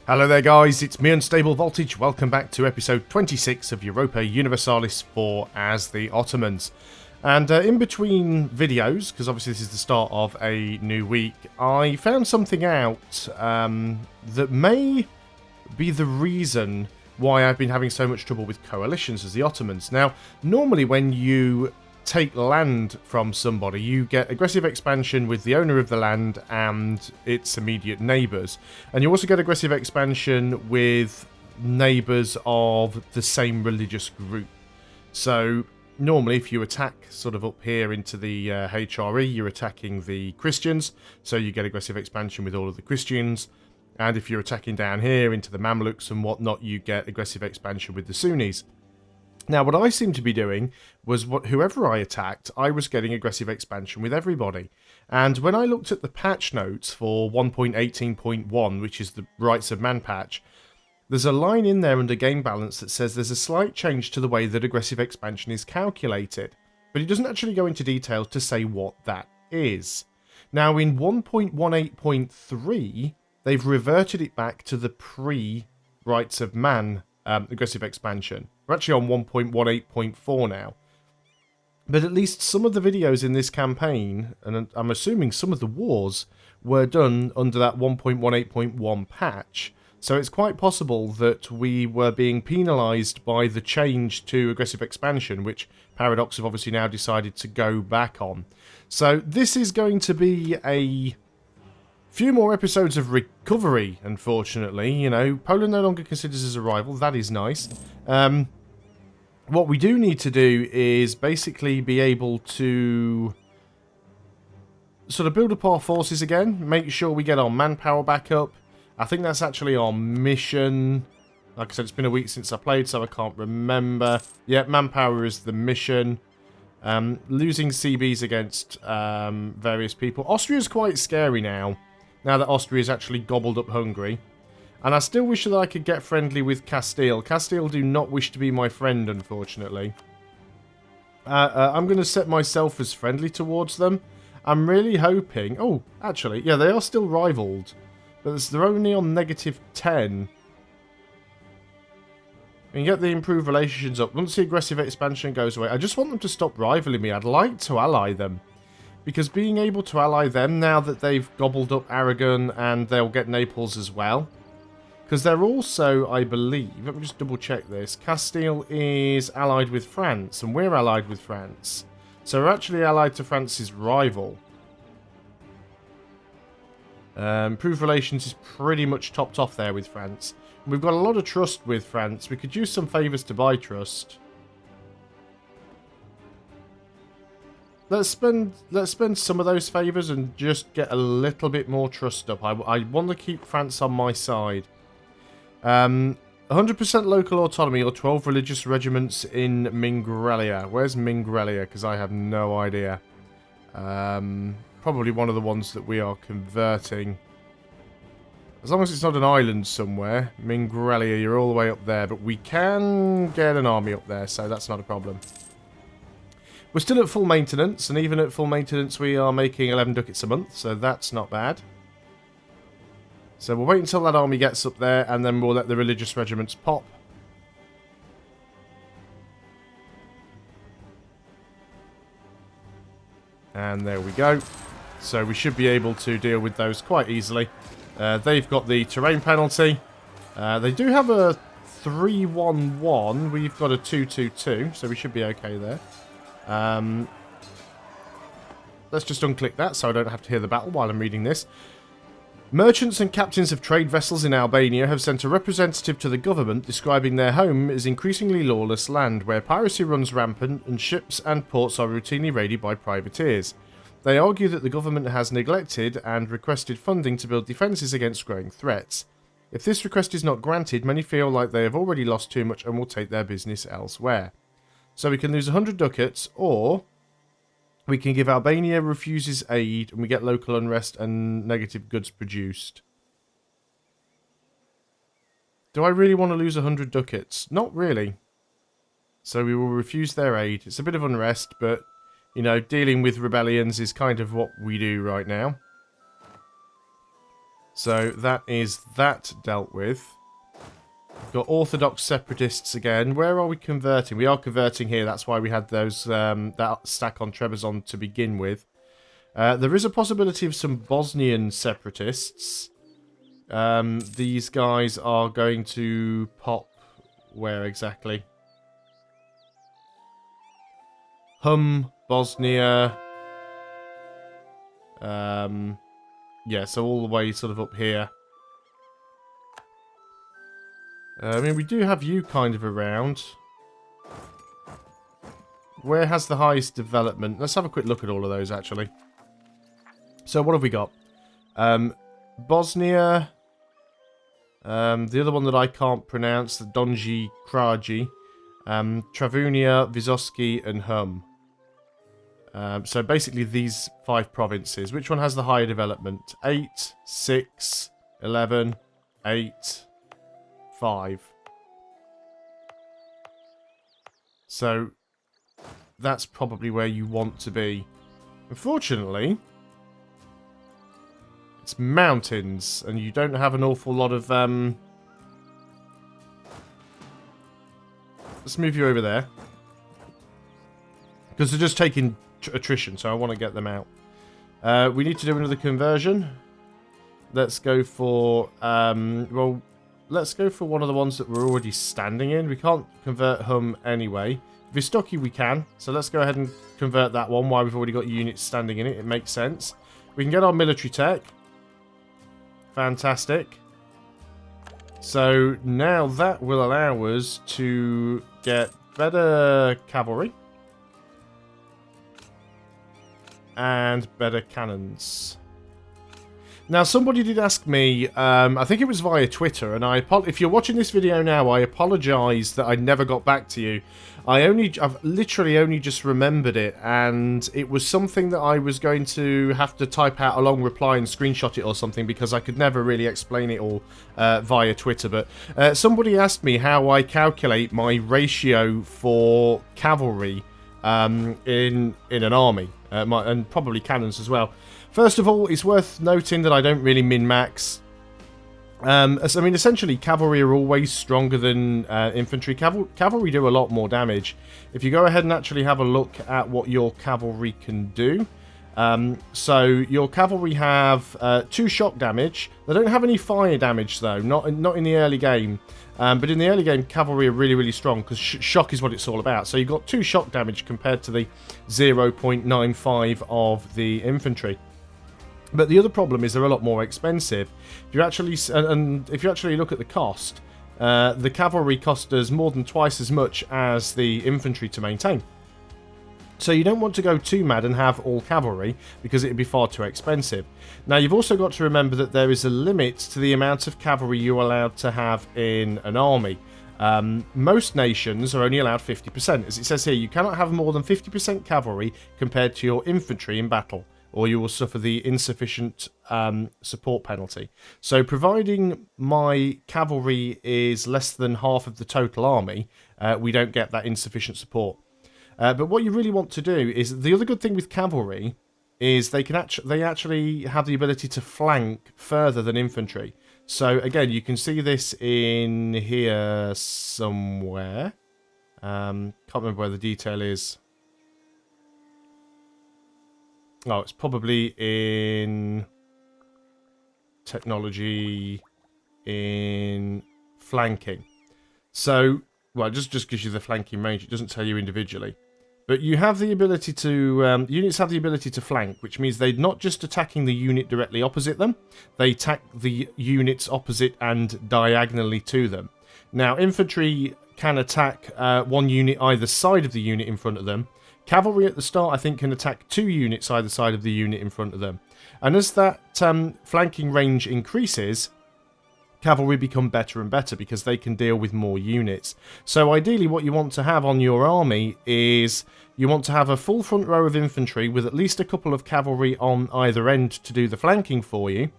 Hello there guys, it's me Unstable Voltage. Welcome back to episode 26 of Europa Universalis for As the Ottomans. And in between videos, because obviously this is the start of a new week, I found something out that may be the reason why I've been having so much trouble with coalitions as the Ottomans. Now, normally when you take land from somebody, you get aggressive expansion with the owner of the land and its immediate neighbours. And you also get aggressive expansion with neighbours of the same religious group. So normally if you attack sort of up here into the HRE, you're attacking the Christians, so you get aggressive expansion with all of the Christians. And if you're attacking down here into the Mamluks and whatnot, you get aggressive expansion with the Sunnis. Now, what I seemed to be doing was whoever I attacked, I was getting aggressive expansion with everybody. And when I looked at the patch notes for 1.18.1, which is the Rights of Man patch, there's a line in there under game balance that says there's a slight change to the way that aggressive expansion is calculated. But it doesn't actually go into detail to say what that is. Now, in 1.18.3, they've reverted it back to the pre-Rights of Man aggressive expansion. We're actually on 1.18.4 now. But at least some of the videos in this campaign, and I'm assuming some of the wars, were done under that 1.18.1 patch. So it's quite possible that we were being penalised by the change to aggressive expansion, which Paradox have obviously now decided to go back on. So this is going to be a few more episodes of recovery, unfortunately. You know, Poland no longer considers us a rival. That is nice. What we do need to do is basically be able to sort of build up our forces again, make sure we get our manpower back up. I think that's actually our mission. Like I said, it's been a week since I played, so I can't remember. Yeah, manpower is the mission. Losing CBs against various people. Austria's quite scary now that Austria's actually gobbled up Hungary. And I still wish that I could get friendly with Castile. Castile do not wish to be my friend, unfortunately. I'm going to set myself as friendly towards them. I'm really hoping... Oh, actually, yeah, they are still rivaled. But they're only on -10. We can get the improved relations up. Once the aggressive expansion goes away, I just want them to stop rivaling me. I'd like to ally them. Because being able to ally them now that they've gobbled up Aragon and they'll get Naples as well... Because they're also, I believe, let me just double check this, Castile is allied with France, and we're allied with France. So we're actually allied to France's rival. Improved relations is pretty much topped off there with France. We've got a lot of trust with France. We could use some favours to buy trust. Let's spend some of those favours and just get a little bit more trust up. I want to keep France on my side. 100% local autonomy or 12 religious regiments in Mingrelia. Where's Mingrelia? Because I have no idea. Probably one of the ones that we are converting. As long as it's not an island somewhere. Mingrelia, you're all the way up there. But we can get an army up there, so that's not a problem. We're still at full maintenance, and even at full maintenance we are making 11 ducats a month, so that's not bad. So we'll wait until that army gets up there, and then we'll let the religious regiments pop. And there we go. So we should be able to deal with those quite easily. They've got the terrain penalty. They do have a 3-1-1. We've got a 2-2-2, so we should be okay there. Let's just unclick that so I don't have to hear the battle while I'm reading this. Merchants and captains of trade vessels in Albania have sent a representative to the government describing their home as increasingly lawless land where piracy runs rampant and ships and ports are routinely raided by privateers. They argue that the government has neglected and requested funding to build defences against growing threats. If this request is not granted, many feel like they have already lost too much and will take their business elsewhere. So we can lose 100 ducats, or we can give Albania refuses aid and we get local unrest and negative goods produced. Do I really want to lose 100 ducats? Not really. So we will refuse their aid. It's a bit of unrest, but, you know, dealing with rebellions is kind of what we do right now. So that is that dealt with. Got Orthodox Separatists again. Where are we converting? We are converting here. That's why we had those that stack on Trebizond to begin with. There is a possibility of some Bosnian Separatists. These guys are going to pop... Where exactly? Bosnia. Yeah, so all the way sort of up here. I mean, we do have you kind of around. Where has the highest development? Let's have a quick look at all of those, actually. So, what have we got? Bosnia. The other one that I can't pronounce, the Donji Kraji. Travunia, Visoski, and Hum. So, basically, these 5 provinces. Which one has the higher development? 8, 6, 11, 8... 5. So that's probably where you want to be. Unfortunately, it's mountains, and you don't have an awful lot of... Let's move you over there. Because they're just taking attrition, so I want to get them out. We need to do another conversion. Let's go for... well... Let's go for one of the ones that we're already standing in. We can't convert Hum anyway. Vistoki we can. So let's go ahead and convert that one while we've already got units standing in it. It makes sense. We can get our military tech. Fantastic. So now that will allow us to get better cavalry. And better cannons. Now, somebody did ask me, I think it was via Twitter, and if you're watching this video now, I apologise that I never got back to you. I've literally only just remembered it, and it was something that I was going to have to type out a long reply and screenshot it or something, because I could never really explain it all via Twitter. But somebody asked me how I calculate my ratio for cavalry in an army, and probably cannons as well. First of all, it's worth noting that I don't really min-max. I mean, essentially, cavalry are always stronger than infantry. Cavalry do a lot more damage. If you go ahead and actually have a look at what your cavalry can do. So, your cavalry have 2 shock damage. They don't have any fire damage, though. Not in the early game. But in the early game, cavalry are really, really strong, because shock is what it's all about. So, you've got 2 shock damage compared to the 0.95 of the infantry. But the other problem is they're a lot more expensive. If you actually look at the cost, the cavalry cost us more than twice as much as the infantry to maintain. So you don't want to go too mad and have all cavalry, because it would be far too expensive. Now, you've also got to remember that there is a limit to the amount of cavalry you're allowed to have in an army. Most nations are only allowed 50%. As it says here, you cannot have more than 50% cavalry compared to your infantry in battle, or you will suffer the insufficient support penalty. So providing my cavalry is less than half of the total army, we don't get that insufficient support. But what you really want to do is, the other good thing with cavalry is they actually have the ability to flank further than infantry. So again, you can see this in here somewhere. Can't remember where the detail is. Oh, it's probably in technology, in flanking. So, well, it just gives you the flanking range. It doesn't tell you individually. But you have the ability to... units have the ability to flank, which means they're not just attacking the unit directly opposite them. They attack the units opposite and diagonally to them. Now, infantry can attack one unit either side of the unit in front of them. Cavalry at the start, I think, can attack 2 units either side of the unit in front of them. And as that flanking range increases, cavalry become better and better, because they can deal with more units. So ideally what you want to have on your army is, you want to have a full front row of infantry with at least a couple of cavalry on either end to do the flanking for you.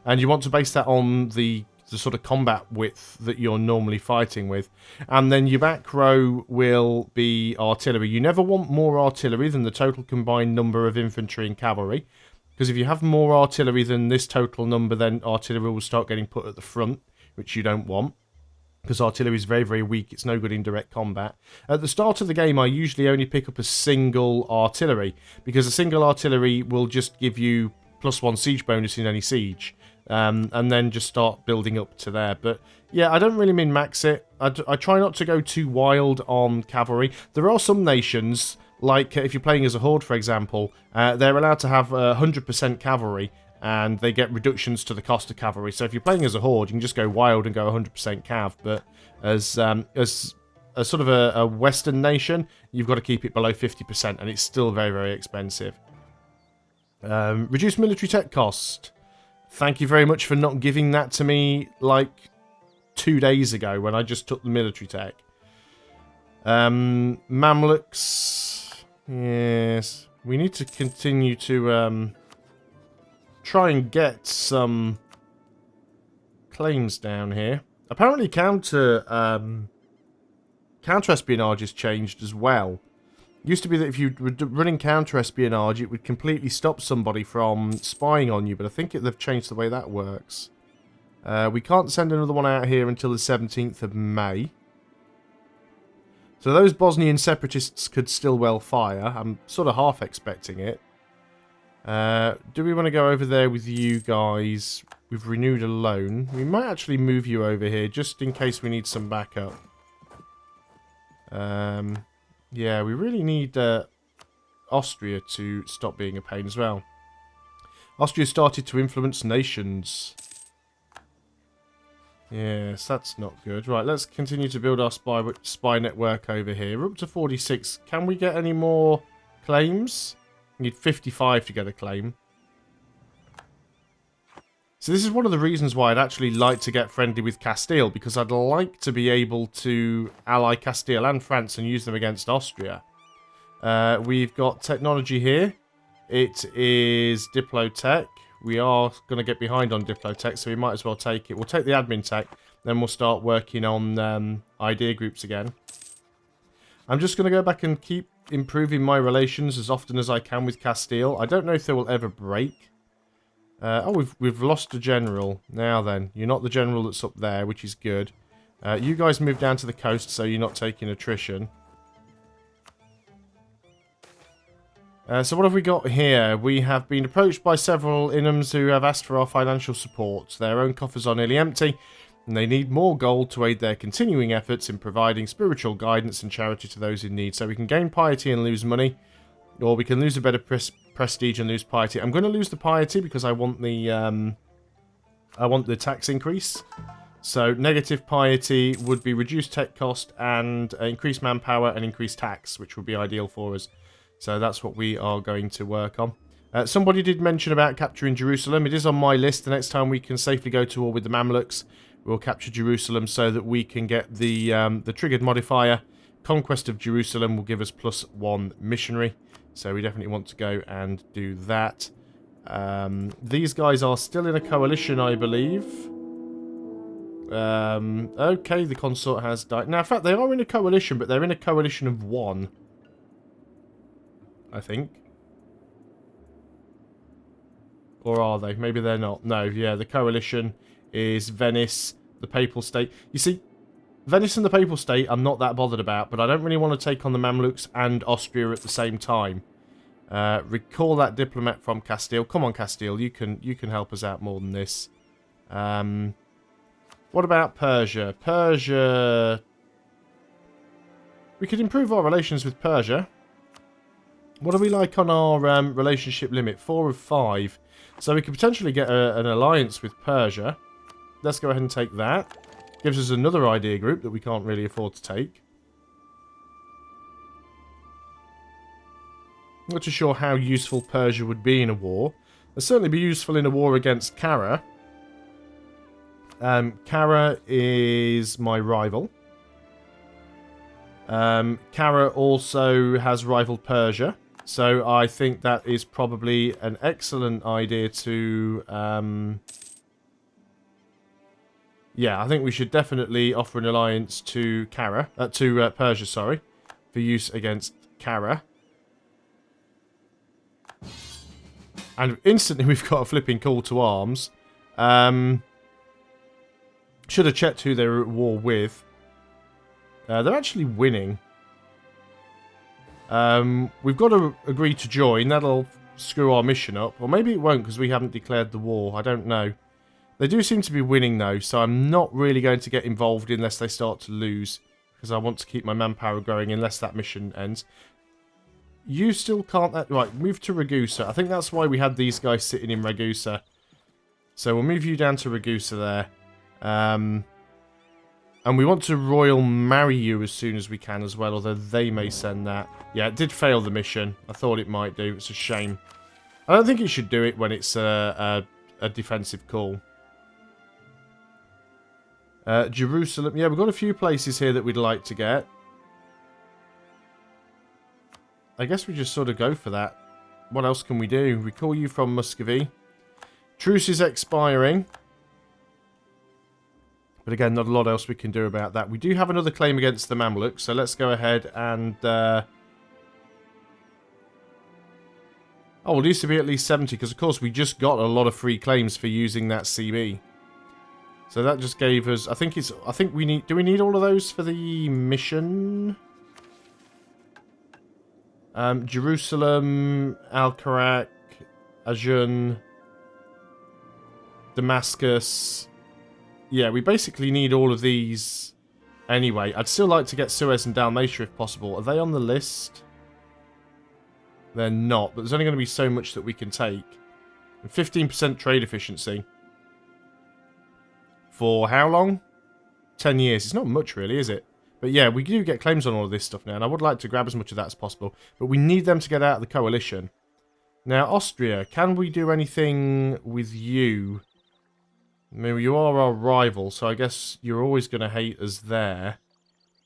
And you want to base that on the sort of combat width that you're normally fighting with. And then your back row will be artillery. You never want more artillery than the total combined number of infantry and cavalry, Because if you have more artillery than this total number, then artillery will start getting put at the front, which you don't want. Because artillery is very, very weak. It's no good in direct combat. At the start of the game, I usually only pick up a single artillery, because a single artillery will just give you +1 siege bonus in any siege. And then just start building up to there. But yeah, I don't really min-max it. I try not to go too wild on cavalry. There are some nations, like if you're playing as a horde, for example, they're allowed to have 100% cavalry, and they get reductions to the cost of cavalry. So if you're playing as a horde, you can just go wild and go 100% cav. But as a sort of a Western nation, you've got to keep it below 50%, and it's still very, very expensive. Reduced military tech cost. Thank you very much for not giving that to me like 2 days ago when I just took the military tech. Mamluks. Yes. We need to continue to try and get some claims down here. Apparently counter-espionage has changed as well. It used to be that if you were running counter-espionage, it would completely stop somebody from spying on you, but I think they've changed the way that works. We can't send another one out here until the 17th of May. So those Bosnian separatists could still well fire. I'm sort of half expecting it. Do we want to go over there with you guys? We've renewed a loan. We might actually move you over here just in case we need some backup. Yeah, we really need Austria to stop being a pain as well. Austria started to influence nations. Yes, that's not good. Right, let's continue to build our spy network over here. We're up to 46. Can we get any more claims? We need 55 to get a claim. So this is one of the reasons why I'd actually like to get friendly with Castile, because I'd like to be able to ally Castile and France and use them against Austria. We've got technology here. It is Diplotech. We are going to get behind on Diplotech, so we might as well take it. We'll take the admin tech, then we'll start working on idea groups again. I'm just going to go back and keep improving my relations as often as I can with Castile. I don't know if they will ever break. Oh, we've lost a general. Now then, you're not the general that's up there, which is good. You guys move down to the coast, so you're not taking attrition. So what have we got here? We have been approached by several Inums who have asked for our financial support. Their own coffers are nearly empty, and they need more gold to aid their continuing efforts in providing spiritual guidance and charity to those in need. So we can gain piety and lose money, or we can lose a bit of prestige and lose piety. I'm going to lose the piety because I want the tax increase. So negative piety would be reduced tech cost and increased manpower and increased tax, which would be ideal for us. So that's what we are going to work on. Somebody did mention about capturing Jerusalem. It is on my list. The next time we can safely go to war with the Mamluks, we'll capture Jerusalem so that we can get the triggered modifier. Conquest of Jerusalem will give us +1 missionary. So we definitely want to go and do that. These guys are still in a coalition, I believe. Okay, the consort has died. Now, in fact, they are in a coalition, but they're in a coalition of 1. I think. Or are they? Maybe they're not. No, yeah, the coalition is Venice, the Papal State. You see, Venice and the Papal State I'm not that bothered about, but I don't really want to take on the Mamluks and Austria at the same time. Recall that diplomat from Castile. Come on, Castile, you can help us out more than this. What about Persia? Persia... We could improve our relations with Persia. What are we like on our relationship limit? 4 of 5. So we could potentially get an alliance with Persia. Let's go ahead and take that. Gives us another idea group that we can't really afford to take. Not too sure how useful Persia would be in a war. It'll certainly be useful in a war against Kara. Kara is my rival. Kara also has rivaled Persia. So I think that is probably an excellent idea to... yeah, I think we should definitely offer an alliance to Persia, sorry, for use against Kara. And instantly we've got a flipping call to arms. Should have checked who they were at war with. They're actually winning. We've got to agree to join. That'll screw our mission up. Or maybe it won't because we haven't declared the war. I don't know. They do seem to be winning though, so I'm not really going to get involved unless they start to lose. Because I want to keep my manpower going unless that mission ends. You still can't... Right, move to Ragusa. I think that's why we had these guys sitting in Ragusa. So we'll move you down to Ragusa there. And we want to royal marry you as soon as we can as well, although they may send that. Yeah, it did fail the mission. I thought it might do. It's a shame. I don't think it should do it when it's a defensive call. Jerusalem. Yeah, we've got a few places here that we'd like to get. I guess we just sort of go for that. What else can we do? Recall you from Muscovy. Truce is expiring. But again, not a lot else we can do about that. We do have another claim against the Mamluks, so let's go ahead and... Oh, well, it used to be at least 70, because of course we just got a lot of free claims for using that CB. So that just gave us... I think we need... Do we need all of those for the mission? Jerusalem, Al-Karak, Ajun, Damascus... Yeah, we basically need all of these anyway. I'd still like to get Suez and Dalmatia if possible. Are they on the list? They're not, but there's only going to be so much that we can take. And 15% trade efficiency. For how long? 10 years. It's not much really, is it? But yeah, we do get claims on all of this stuff now, and I would like to grab as much of that as possible. But we need them to get out of the coalition. Now, Austria, can we do anything with you? I mean, you are our rival, so I guess you're always going to hate us there.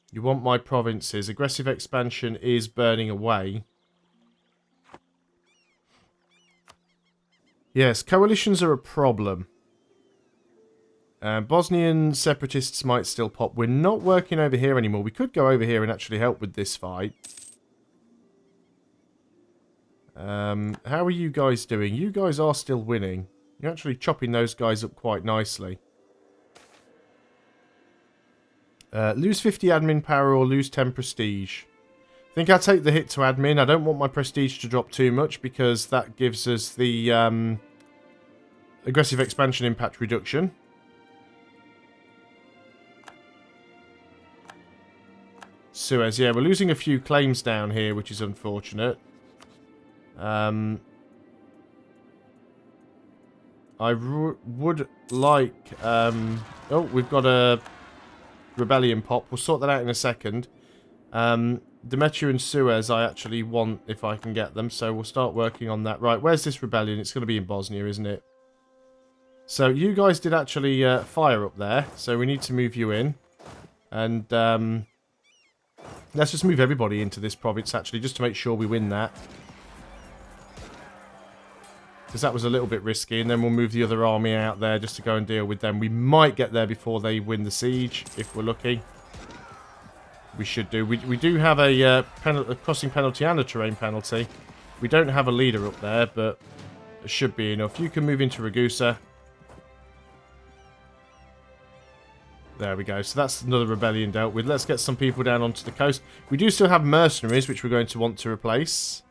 You want my provinces. Aggressive expansion is burning away. Yes, coalitions are a problem. Bosnian separatists might still pop. We're not working over here anymore. We could go over here and actually help with this fight. How are you guys doing? You guys are still winning. You're actually chopping those guys up quite nicely. Lose 50 admin power or lose 10 prestige. I think I'll take the hit to admin. I don't want my prestige to drop too much because that gives us the aggressive expansion impact reduction. Suez, yeah, we're losing a few claims down here, which is unfortunate. I would like... oh, we've got a rebellion pop. We'll sort that out in a second. Demetia and Suez I actually want if I can get them, so we'll start working on that. Right, where's this rebellion? It's going to be in Bosnia, isn't it? So you guys did actually fire up there, so we need to move you in. And let's just move everybody into this province, actually, just to make sure we win that. Because that was a little bit risky, and then we'll move the other army out there just to go and deal with them. We might get there before they win the siege, if we're lucky. We should do. We do have a crossing penalty and a terrain penalty. We don't have a leader up there, but it should be enough. You can move into Ragusa. There we go. So that's another rebellion dealt with. Let's get some people down onto the coast. We do still have mercenaries, which we're going to want to replace.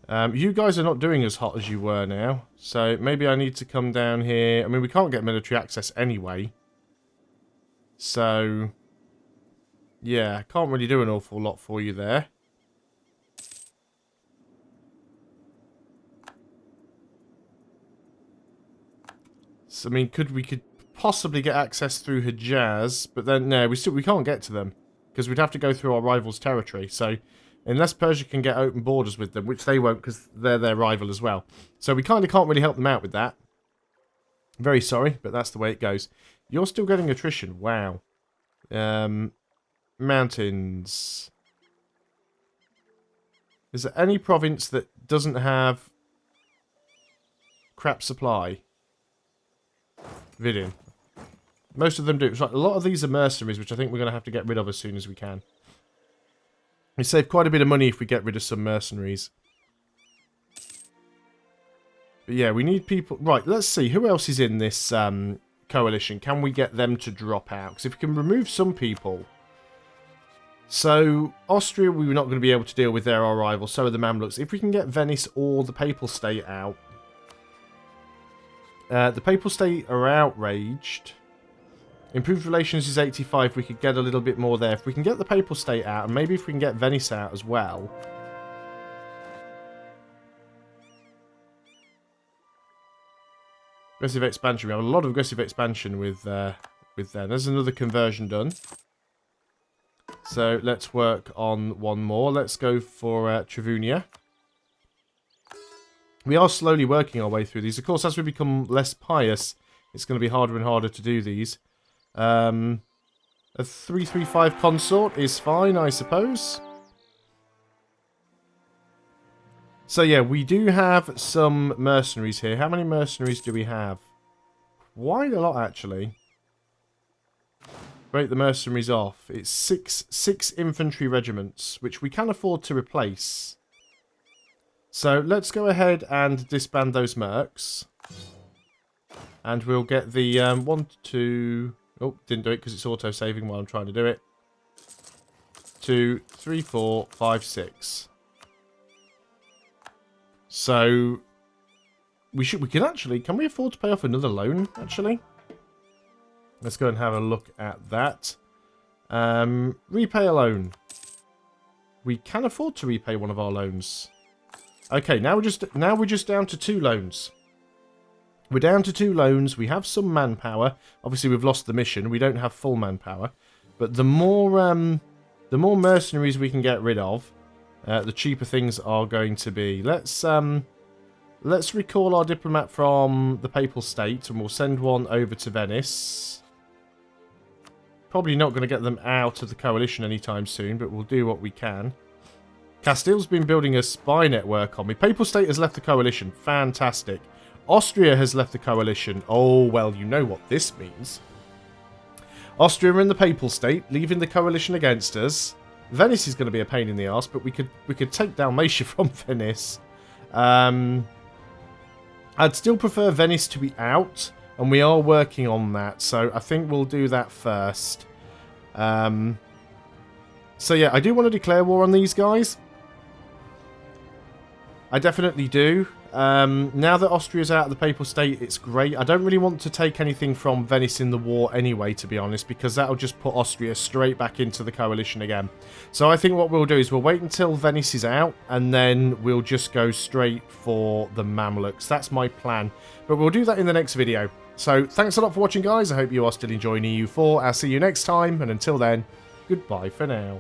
You guys are not doing as hot as you were now. So maybe I need to come down here. I mean, we can't get military access anyway. So, yeah, I can't really do an awful lot for you there. So, I mean, we could possibly get access through Hejaz, but then, no, we can't get to them. Because we'd have to go through our rival's territory. So, unless Persia can get open borders with them, which they won't because they're their rival as well. So we kind of can't really help them out with that. Very sorry, but that's the way it goes. You're still getting attrition. Wow. Mountains. Is there any province that doesn't have crap supply? Vidin. Most of them do. It's like a lot of these are mercenaries, which I think we're going to have to get rid of as soon as we can. We save quite a bit of money if we get rid of some mercenaries. But yeah, we need people... Right, let's see. Who else is in this coalition? Can we get them to drop out? Because if we can remove some people... So, Austria, we were not going to be able to deal with their arrival. So are the Mamluks. If we can get Venice or the Papal State out... the Papal State are outraged. Improved relations is 85. We could get a little bit more there. If we can get the Papal State out, and maybe if we can get Venice out as well... Aggressive expansion. We have a lot of aggressive expansion with them. There's another conversion done. So let's work on one more. Let's go for Travunia. We are slowly working our way through these. Of course, as we become less pious, it's going to be harder and harder to do these. A 335 consort is fine, I suppose. So yeah, we do have some mercenaries here. How many mercenaries do we have? Quite a lot, actually. Break the mercenaries off. It's six infantry regiments, which we can afford to replace. So let's go ahead and disband those mercs. And we'll get the 1, 2... Oh, didn't do it because it's auto-saving while I'm trying to do it. 2, 3, 4, 5, 6. So we can actually... Can we afford to pay off another loan, actually? Let's go and have a look at that. Repay a loan. We can afford to repay one of our loans. Okay, now we're just down to 2 loans. We're down to 2 loans. We have some manpower. Obviously, we've lost the mission. We don't have full manpower. But the more mercenaries we can get rid of, the cheaper things are going to be. Let's recall our diplomat from the Papal State, and we'll send one over to Venice. Probably not going to get them out of the coalition anytime soon, but we'll do what we can. Castile's been building a spy network on me. Papal State has left the coalition. Fantastic. Austria has left the coalition. Oh, well, you know what this means. Austria and the Papal State leaving the coalition against us. Venice is going to be a pain in the arse, but we could take Dalmatia from Venice. I'd still prefer Venice to be out, and we are working on that, so I think we'll do that first. So yeah, I do want to declare war on these guys. I definitely do. Now that Austria's out of the Papal State, it's great. I don't really want to take anything from Venice in the war anyway, to be honest, because that'll just put Austria straight back into the coalition again. So I think what we'll do is we'll wait until Venice is out, and then we'll just go straight for the Mamluks. That's my plan. But we'll do that in the next video. So thanks a lot for watching, guys. I hope you are still enjoying EU4. I'll see you next time, and until then, goodbye for now.